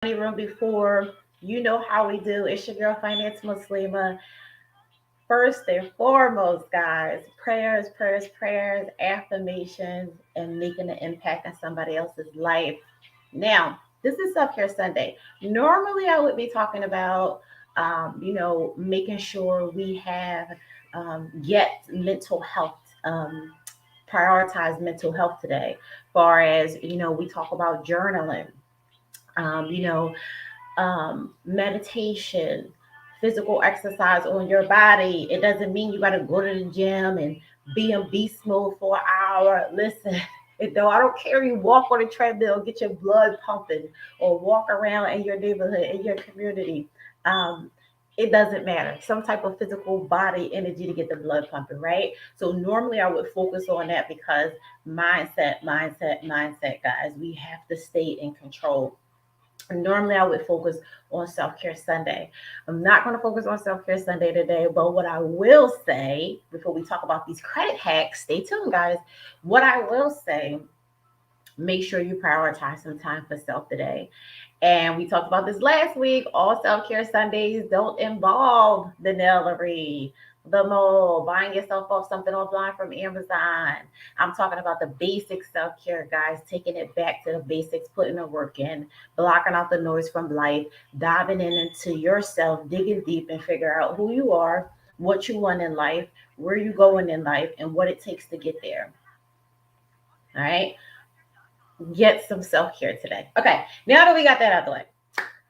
Room before. You know how we do. It's your girl, Finance Muslima. First and foremost, guys, prayers, prayers, prayers, affirmations, and making an impact on somebody else's life. Now, this is Self Care Sunday. Normally, I would be talking about, making sure we have get mental health. Prioritize mental health today. Far as we talk about journaling, um, you know, meditation, physical exercise on your body. It doesn't mean you got to go to the gym and be in beast mode for an hour. Listen, though I don't care if you walk on a treadmill, get your blood pumping, or walk around in your neighborhood, in your community. Um, it doesn't matter. Some type of physical body energy to get the blood pumping, right? So normally I would focus on that because mindset, mindset, mindset, guys. We have to stay in control. Normally I would focus on self-care Sunday. I'm not going to focus on self-care Sunday today, but what I will say before we talk about these credit hacks, stay tuned, guys. What I will say, make sure you prioritize some time for self today. And we talked about this last week. All self care Sundays don't involve the Nellery, the mole, buying yourself off something offline from Amazon. I'm talking about the basic self care, guys, taking it back to the basics, putting the work in, blocking out the noise from life, diving in into yourself, digging deep and figure out who you are, what you want in life, where you going in life, and what it takes to get there. All right. Get some self care today. Okay. Now that we got that out of the way,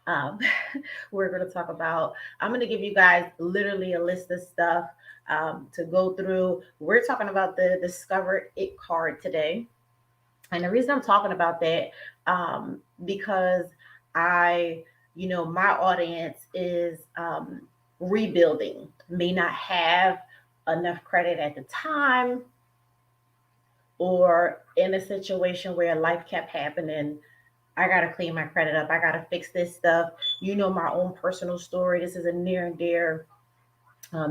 um, we're going to talk about, I'm going to give you guys literally a list of stuff to go through. We're talking about the Discover It card today. And the reason I'm talking about that, because I, my audience is rebuilding, may not have enough credit at the time, or in a situation where life kept happening. I got to clean my credit up. I got to fix this stuff. You know, my own personal story. This is a near and dear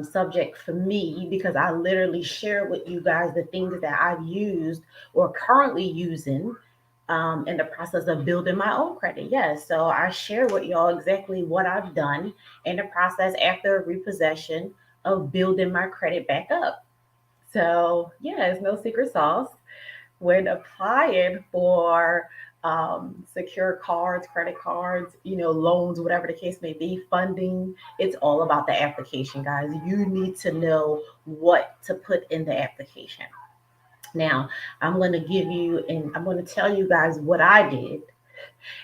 subject for me because I literally share with you guys the things that I've used or currently using in the process of building my own credit. Yes. So I share with y'all exactly what I've done in the process after repossession of building my credit back up. So, yeah, it's no secret sauce when applying for secure cards, credit cards, loans, whatever the case may be, funding, it's all about the application, guys. You need to know what to put in the application. Now, I'm going to give you and I'm going to tell you guys what I did.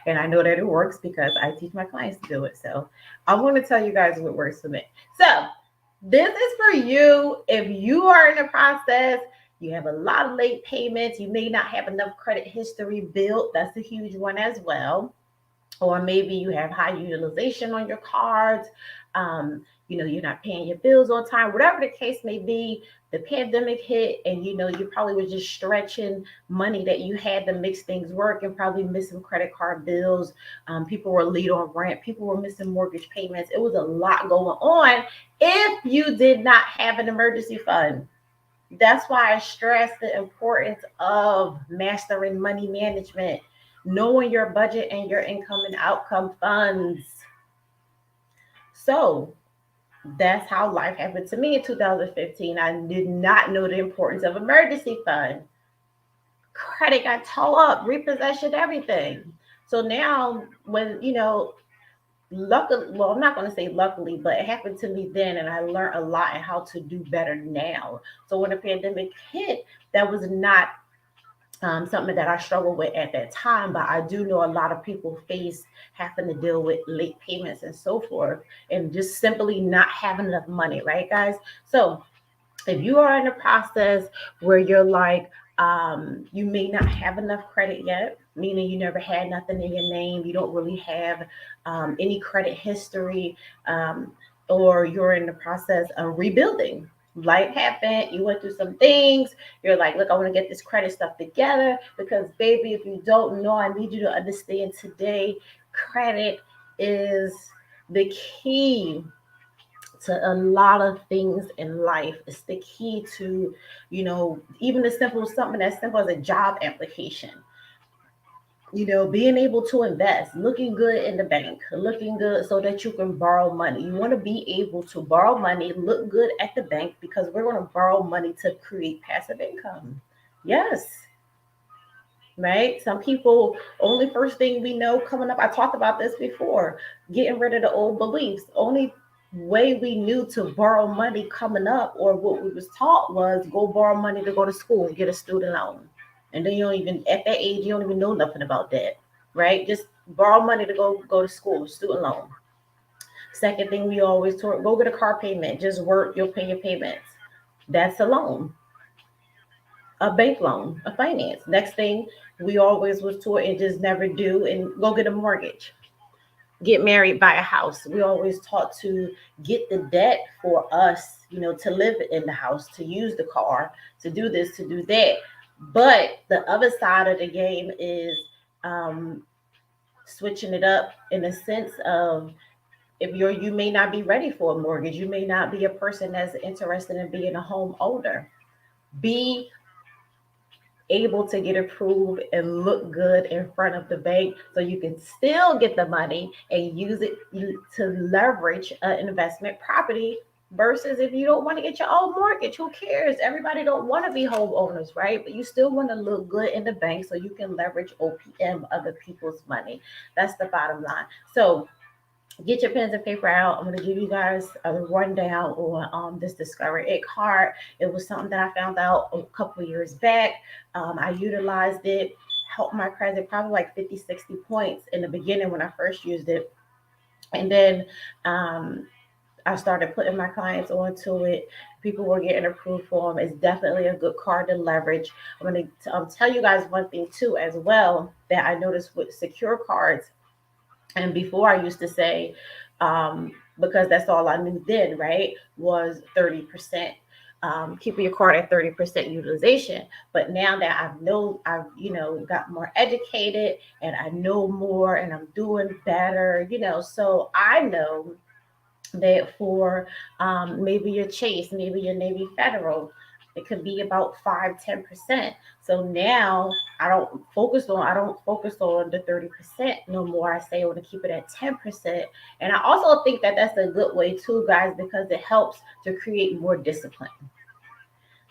And I know that it works because I teach my clients to do it. So I'm going to tell you guys what works for me. So this is for you if you are in the process. You have a lot of late payments. You may not have enough credit history built. That's a huge one as well. Or maybe you have high utilization on your cards. You're not paying your bills on time. Whatever the case may be, the pandemic hit, and you probably were just stretching money that you had to make things work, and probably missing credit card bills. People were late on rent. People were missing mortgage payments. It was a lot going on. If you did not have an emergency fund, that's why I stress the importance of mastering money management, knowing your budget and your income and outcome funds. So that's how life happened to me in 2015. I did not know the importance of emergency fund. Credit got towed up, repossession, everything. So now, when luckily, well, I'm not going to say luckily, but it happened to me then, and I learned a lot and how to do better now. So when the pandemic hit, that was not something that I struggled with at that time, but I do know a lot of people face having to deal with late payments and so forth, and just simply not having enough money, right, guys? So if you are in a process where you're like, you may not have enough credit yet, meaning you never had nothing in your name, you don't really have any credit history, or you're in the process of rebuilding. Life happened, you went through some things, you're like, look, I want to get this credit stuff together because, baby, if you don't know, I need you to understand today credit is the key to a lot of things in life. It's the key to, even the simple something as simple as a job application. Being able to invest, looking good in the bank, looking good so that you can borrow money. You want to be able to borrow money, look good at the bank, because we're going to borrow money to create passive income. Yes, right? Some people, only first thing we know coming up, I talked about this before, getting rid of the old beliefs. Only way we knew to borrow money coming up, or what we was taught, was go borrow money to go to school, get a student loan. And then you don't even, at that age, you don't even know nothing about that, right? Just borrow money to go to school, student loan. Second thing we always taught, go get a car payment, just work, you'll pay your payments. That's a loan, a bank loan, a finance. Next thing we always was taught, and just never do, and go get a mortgage, get married, buy a house. We always taught to get the debt for us, to live in the house, to use the car, to do this, to do that. But the other side of the game is um, switching it up in the sense of, if you may not be ready for a mortgage, you may not be a person that's interested in being a homeowner. Be able to get approved and look good in front of the bank so you can still get the money and use it to leverage an investment property, versus if you don't want to get your own mortgage, who cares? Everybody don't want to be homeowners, right? But you still want to look good in the bank so you can leverage OPM, other people's money. That's the bottom line. So get your pens and paper out. I'm going to give you guys a rundown on this Discover It card. It was something that I found out a couple of years back. I utilized it, helped my credit probably like 50, 60 points in the beginning when I first used it. And then I started putting my clients onto it. People were getting approved for them. It's definitely a good card to leverage. I'm going to tell you guys one thing too, as well, that I noticed with secure cards. And before, I used to say, because that's all I knew then, right, was 30%. Keeping your card at 30% utilization. But now that I've got more educated, and I know more, and I'm doing better, so I know that for maybe your Chase, maybe your Navy Federal, it could be about 5-10%. So now I don't focus on the 30% no more. I say I want to keep it at 10%. And I also think that that's a good way too, guys, because it helps to create more discipline.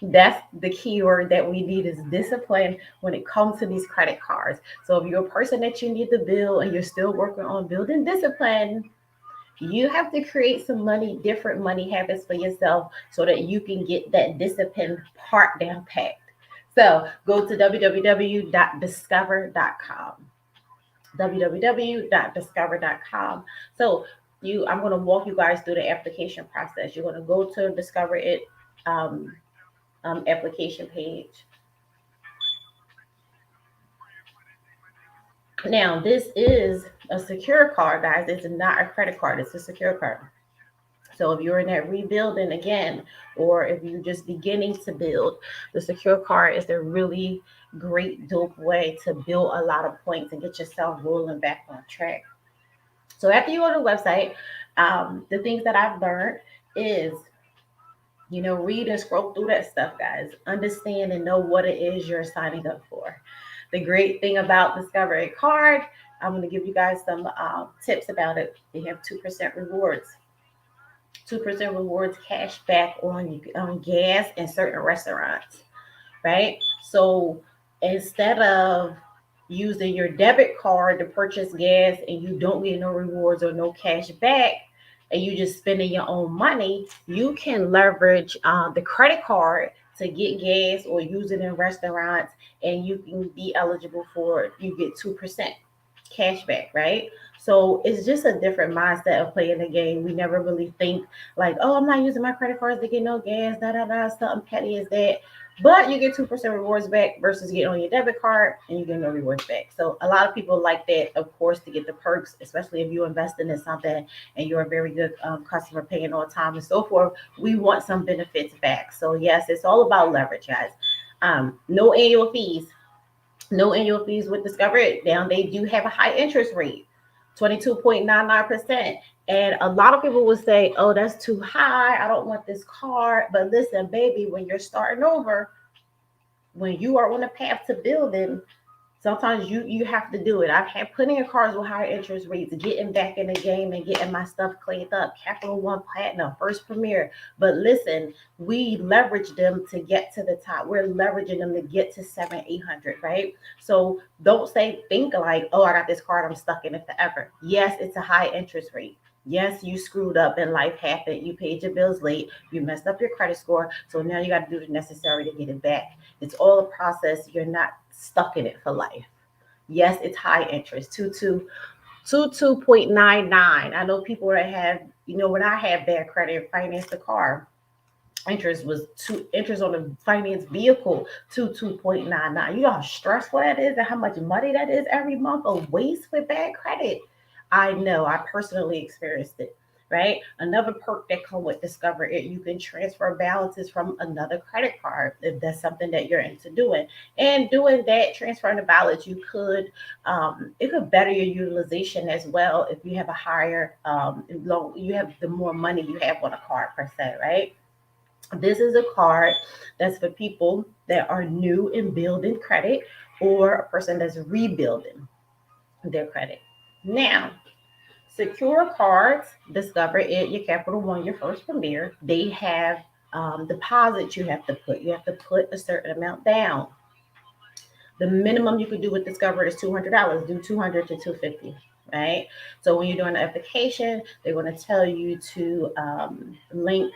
That's the key word that we need, is discipline when it comes to these credit cards. So if you're a person that you need to build and you're still working on building discipline, you have to create some different money habits for yourself so that you can get that discipline part down packed. So go to www.discover.com. www.discover.com. So I'm going to walk you guys through the application process. You're going to go to Discover It um, application page. Now, this is a secure card, guys. It's not a credit card. It's a secure card. So if you're in that rebuilding again, or if you're just beginning to build, the secure card is a really great, dope way to build a lot of points and get yourself rolling back on track. So after you go to the website, the things that I've learned is, read and scroll through that stuff, guys. Understand and know what it is you're signing up for. The great thing about Discover It Card, I'm going to give you guys some tips about it. They have 2% rewards. 2% rewards cash back on gas in certain restaurants, right? So instead of using your debit card to purchase gas and you don't get no rewards or no cash back, and you just spending your own money, you can leverage the credit card to get gas or use it in restaurants, and you can be eligible for, you get 2% cash back, right? So it's just a different mindset of playing the game. We never really think like, oh, I'm not using my credit cards to get no gas, da da da, something petty as that. But you get 2% rewards back versus getting on your debit card and you get no rewards back. So a lot of people like that, of course, to get the perks, especially if you invest in something and you're a very good customer, paying on time and so forth. We want some benefits back. So yes, it's all about leverage, guys. No annual fees. No annual fees with Discover It. Now they do have a high interest rate, 22.99%. And a lot of people will say, oh, that's too high. I don't want this card. But listen, baby, when you're starting over, when you are on a path to building, Sometimes you have to do it. I've had plenty of cards with higher interest rates, getting back in the game and getting my stuff cleaned up. Capital One Platinum, First Premier. But listen, we leverage them to get to the top. We're leveraging them to get to 700, 800, right? So don't think like, oh, I got this card, I'm stuck in it forever. Yes, it's a high interest rate. Yes, you screwed up and life happened. You paid your bills late. You messed up your credit score. So now you got to do the necessary to get it back. It's all a process. You're not stuck in it for life. Yes, it's high interest. 2.99. I know people that have, when I had bad credit and financed a car, interest on the finance vehicle to 2.99. You know how stressful that is and how much money that is every month of waste with bad credit. I know, I personally experienced it. Right. Another perk that come with Discover It, you can transfer balances from another credit card if that's something that you're into doing. And doing that, transferring the balance, it could better your utilization as well if you have a higher loan, you have the more money you have on a card per se, right? This is a card that's for people that are new in building credit or a person that's rebuilding their credit. Now, secure cards, Discover It, your Capital One, your First Premier, they have deposits you have to put. You have to put a certain amount down. The minimum you could do with Discover is $200. Do 200 to 250, right? So when you're doing the application, they're going to tell you to link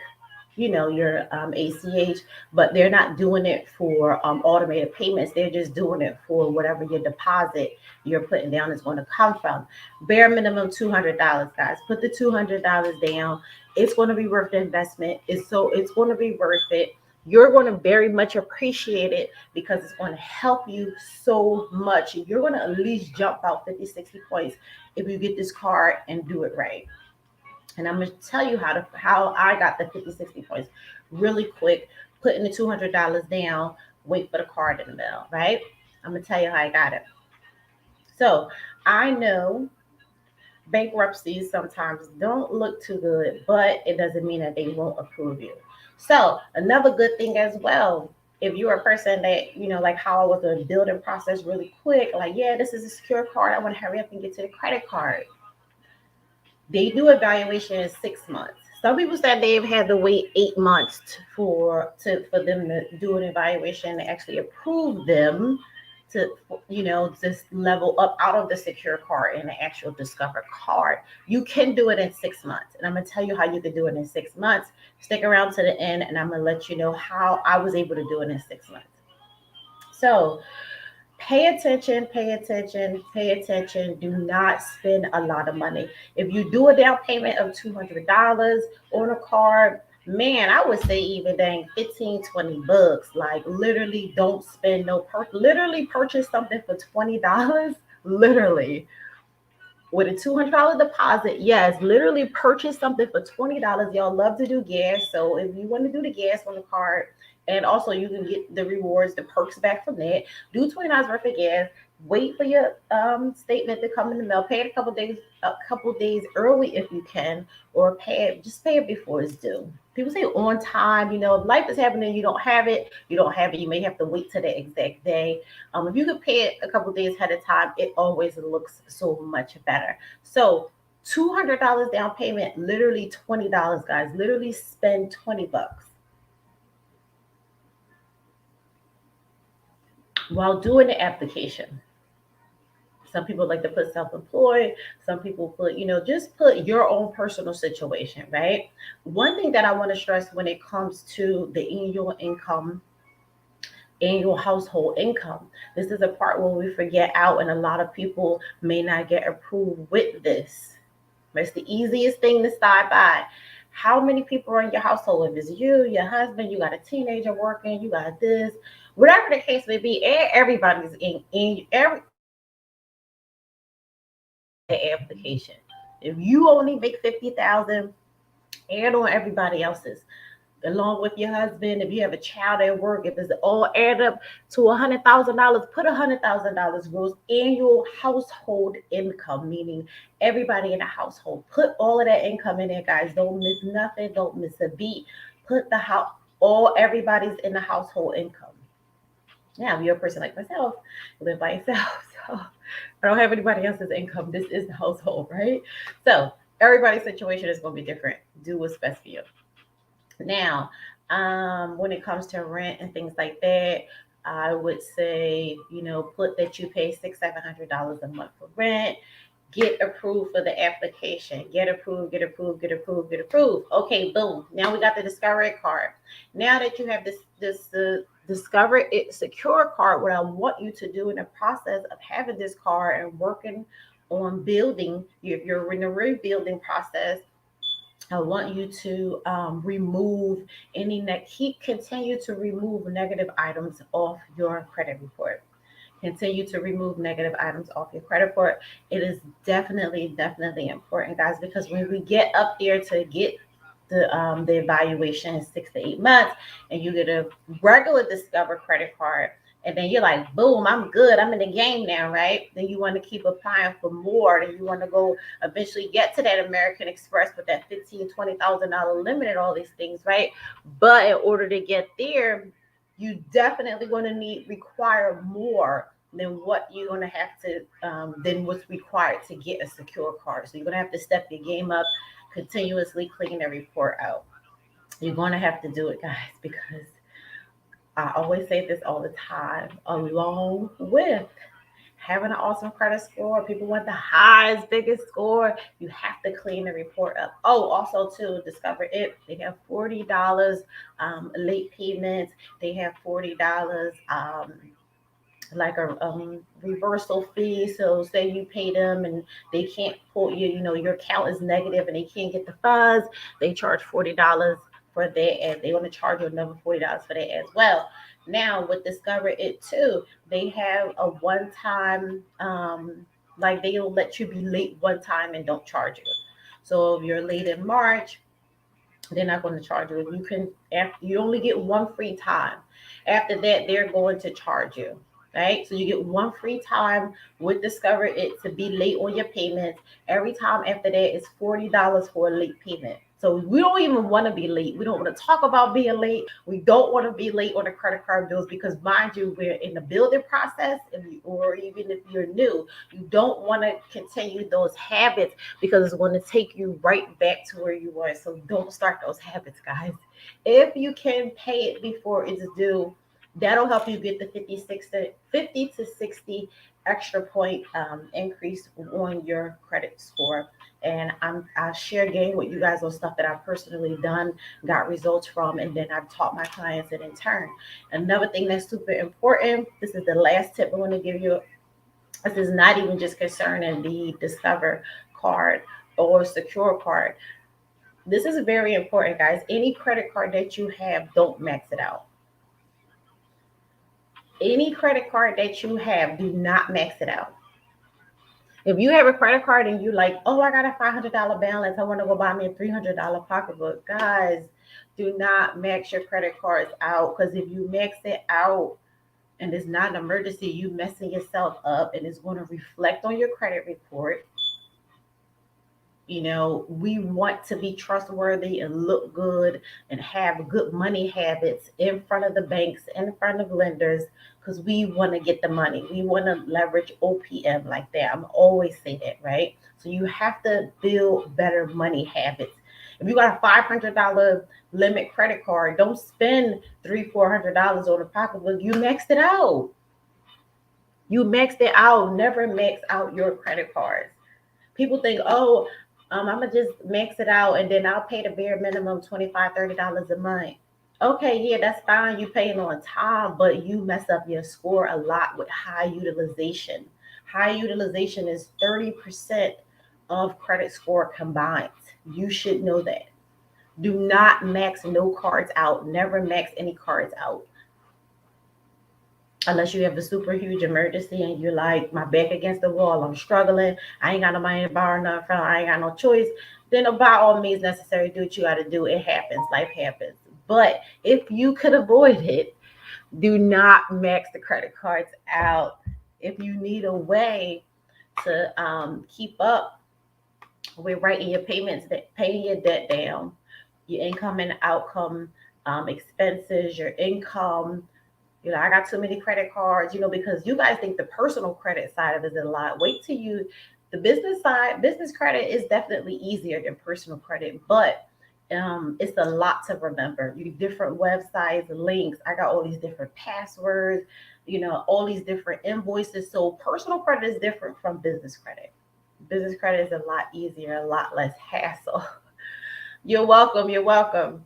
your ACH, but they're not doing it for automated payments. They're just doing it for whatever your deposit you're putting down is going to come from. Bare minimum $200, guys. Put the $200 down. It's going to be worth the investment. It's going to be worth it. You're going to very much appreciate it because it's going to help you so much. You're going to at least jump out 50, 60 points if you get this card and do it right. And I'm going to tell you how I got the 50, 60 points really quick. Putting the $200 down, wait for the card in the mail, right? I'm going to tell you how I got it. So I know bankruptcies sometimes don't look too good, but it doesn't mean that they won't approve you. So another good thing as well, if you're a person that, like how I was a building process really quick, like, yeah, this is a secure card. I want to hurry up and get to the credit card. They do evaluation in 6 months. Some people said they've had to wait 8 months for them to do an evaluation and actually approve them to just level up out of the secure card and the actual Discover card. You can do it in 6 months, and I'm gonna tell you how you can do it in 6 months. Stick around to the end, and I'm gonna let you know how I was able to do it in 6 months. So pay attention, pay attention, pay attention. Do not spend a lot of money. If you do a down payment of $200 on a card, man, I would say even dang 15, 20 bucks. Like literally don't spend literally purchase something for $20. Literally. With a $200 deposit, yes, literally purchase something for $20. Y'all love to do gas. So if you want to do the gas on the card, and also you can get the rewards, the perks back from that, do $20 worth of gas. Wait for your statement to come in the mail. Pay it a couple days early if you can, or just pay it before it's due. People say on time. If life is happening, you don't have it. You don't have it. You may have to wait till the exact day. If you could pay it a couple days ahead of time, it always looks so much better. So $200 down payment, literally $20, guys. Literally spend 20 bucks while doing the application. Some people like to put self-employed. Some people put, just put your own personal situation, right? One thing that I want to stress when it comes to the annual income, annual household income, this is a part where we forget out, and a lot of people may not get approved with this. It's the easiest thing to start by. How many people are in your household? If it's you, your husband, you got a teenager working, you got this, whatever the case may be, everybody's in every application. If you only make 50,000, add on everybody else's, along with your husband. If you have a child at work, if it's all add up to $100,000, put $100,000 gross annual household income, meaning everybody in the household. Put all of that income in there, guys. Don't miss nothing. Don't miss a beat. Put everybody's in the household income. Now, if you're a person like myself, you live by yourself, so I don't have anybody else's income. This is the household, right? So everybody's situation is going to be different. Do what's best for you. Now, when it comes to rent and things like that, I would say, put that you pay $600-700 a month for rent. Get approved for the application. Get approved, get approved, get approved, get approved. Okay, boom. Now we got the Discover It card. Now that you have this Discover It secure card, what I want you to do in the process of having this card and working on building, if you're in the rebuilding process, I want you to remove any continue to remove negative items off your credit report. Continue to remove negative items off your credit report. It is definitely, definitely important, guys, because when we get up there to get the evaluation in 6 to 8 months, and you get a regular Discover credit card, and then you're like, boom, I'm good. I'm in the game now, right? Then you want to keep applying for more. Then you want to go eventually get to that American Express with that $15,000-$20,000 limit and all these things, right? But in order to get there, you definitely going to require more than what you're going to have to than what's required to get a secure card. So you're going to have to step your game up, continuously clean the report out. You're going to have to do it, guys, because I always say this all the time, along with having an awesome credit score. People want the highest, biggest score. You have to clean the report up. Oh, also to Discover It, they have $40 late payments. They have $40 like a reversal fee. So say you pay them and they can't pull your account is negative and they can't get the funds, they charge $40 for that, and they want to charge you another $40 for that as well. Now with Discover It too, they have a one time like they'll let you be late one time and don't charge you. So if you're late in March, they're not going to charge you. You only get one free time. After that, they're going to charge you. Right? So you get one free time with Discover It to be late on your payments. Every time after that is $40 for a late payment. So we don't even want to be late. We don't want to talk about being late. We don't want to be late on the credit card bills because, mind you, we're in the building process, or even if you're new, you don't want to continue those habits because it's going to take you right back to where you were. So don't start those habits, guys. If you can pay it before it's due, that'll help you get the 50 to 60 extra point increase on your credit score. And I share game with you guys on stuff that I've personally done, got results from, and then I've taught my clients it in turn. Another thing that's super important, this is the last tip I want to give you. This is not even just concerning the Discover card or Secure card. This is very important, guys. Any credit card that you have, don't max it out. Any credit card that you have, do not max it out. If you have a credit card and you like, oh, I got a $500 balance, I want to go buy me a $300 pocketbook, guys, do not max your credit cards out, because if you max it out and it's not an emergency, you messing yourself up and it's going to reflect on your credit report. We want to be trustworthy and look good and have good money habits in front of the banks, in front of lenders, because we want to get the money. We want to leverage OPM like that. I'm always say that, right? So you have to build better money habits. If you got a $500 limit credit card, don't spend $300-400 on a pocketbook. You maxed it out. You maxed it out. Never max out your credit cards. People think, oh, I'm gonna just max it out and then I'll pay the bare minimum $25-30 a month. Okay, yeah, that's fine. You paying on time, but you mess up your score a lot with high utilization. High utilization is 30% of credit score combined. You should know that. Do not max no cards out. Never max any cards out. Unless you have a super huge emergency and you're like, my back against the wall, I'm struggling, I ain't got no money to borrow nothing, I ain't got no choice, then by all means necessary, do what you got to do. It happens, life happens. But if you could avoid it, do not max the credit cards out. If you need a way to keep up with writing your payments, paying your debt down, your income and outcome expenses, your income, I got too many credit cards, because you guys think the personal credit side of it is a lot. Wait till the business side, business credit is definitely easier than personal credit, but it's a lot to remember. You different websites, links. I got all these different passwords, all these different invoices. So personal credit is different from business credit. Business credit is a lot easier, a lot less hassle. You're welcome. You're welcome.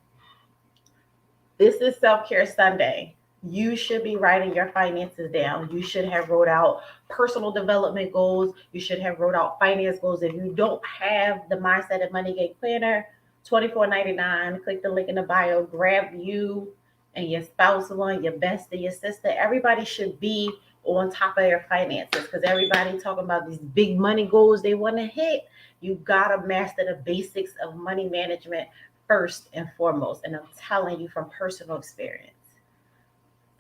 This is Self Care Sunday. You should be writing your finances down. You should have wrote out personal development goals. You should have wrote out finance goals. If you don't have the Mindset of Money Game Planner, $24.99. Click the link in the bio. Grab you and your spouse one, your bestie, your sister. Everybody should be on top of their finances because everybody talking about these big money goals they want to hit. You gotta master the basics of money management first and foremost. And I'm telling you from personal experience.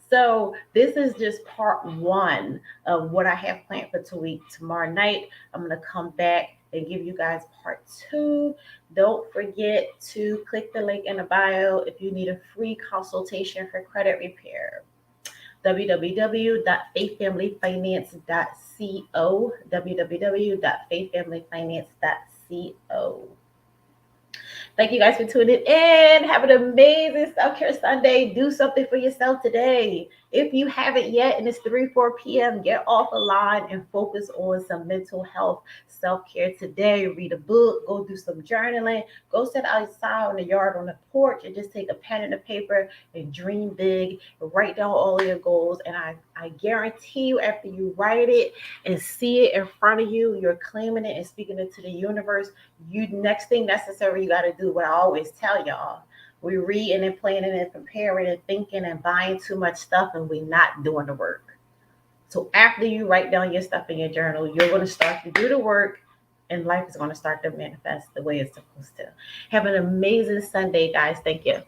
So this is just part one of what I have planned for 2 weeks. Tomorrow night, I'm going to come back and give you guys part two. Don't forget to click the link in the bio if you need a free consultation for credit repair. www.faithfamilyfinance.co www.faithfamilyfinance.co. Thank you guys for tuning in. Have an amazing self-care Sunday. Do something for yourself today. If you haven't yet and it's 4 p.m., get off the line and focus on some mental health self-care today. Read a book, go do some journaling, go sit outside in the yard on the porch and just take a pen and a paper and dream big. Write down all of your goals. And I guarantee you after you write it and see it in front of you, you're claiming it and speaking it to the universe. Next thing necessary you got to do what I always tell y'all. We reading and planning and preparing and thinking and buying too much stuff and we not doing the work. So after you write down your stuff in your journal, you're going to start to do the work and life is going to start to manifest the way it's supposed to. Have an amazing Sunday, guys. Thank you.